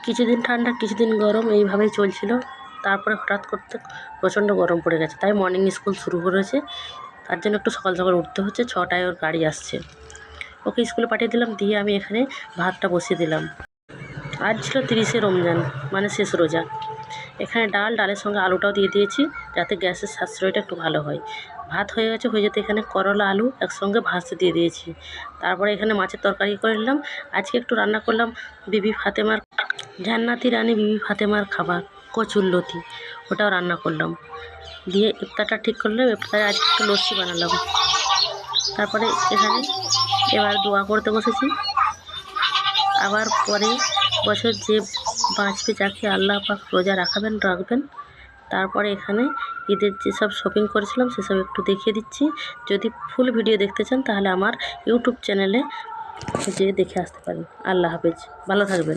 কিছুদিন ঠান্ডা কিছুদিন গরম এইভাবেই চলছিল। তারপরে হঠাৎ করতে প্রচণ্ড গরম পড়ে গেছে, তাই মর্নিং স্কুল শুরু করেছে। তার জন্য একটু সকাল সকাল উঠতে হচ্ছে, 6টায় ওর গাড়ি আসছে। ওকে স্কুলে পাঠিয়ে দিলাম, দিয়ে আমি এখানে ভাতটা বসিয়ে দিলাম। আজ ছিল 30শে রমজান, মানে শেষ রোজা। এখানে ডালের সঙ্গে আলুটাও দিয়ে দিয়েছি, যাতে গ্যাসের সাশ্রয়টা একটু ভালো হয়। ভাত হয়ে গেছে, হয়ে যেতে এখানে করলা আলু একসঙ্গে ভাজতে দিয়ে দিয়েছি। তারপরে এখানে মাছের তরকারি করে নিলাম। আজকে একটু রান্না করলাম বিবি ফাতেমার, জান্নাতি রানী বিবি ফাতেমার খাবার, কচুরলতি, ওটাও রান্না করলাম। দিয়ে ইফতারটা ঠিক করলাম। ইফতারে আজকে একটু লস্যি বানালাম। তারপরে এখানে এবার দোয়া করতে বসেছি। আবার পরে বছর যে বাঁচবে, যাকে আল্লাহ পাক রোজা রাখবেন। তারপরে এখানে ঈদের যেসব শপিং করেছিলাম সেসব একটু দেখিয়ে দিচ্ছি। যদি ফুল ভিডিও দেখতে চান তাহলে আমার ইউটিউব চ্যানেলে যেয়ে দেখে আসতে পারেন। আল্লাহ হাফেজ, ভালো থাকবেন।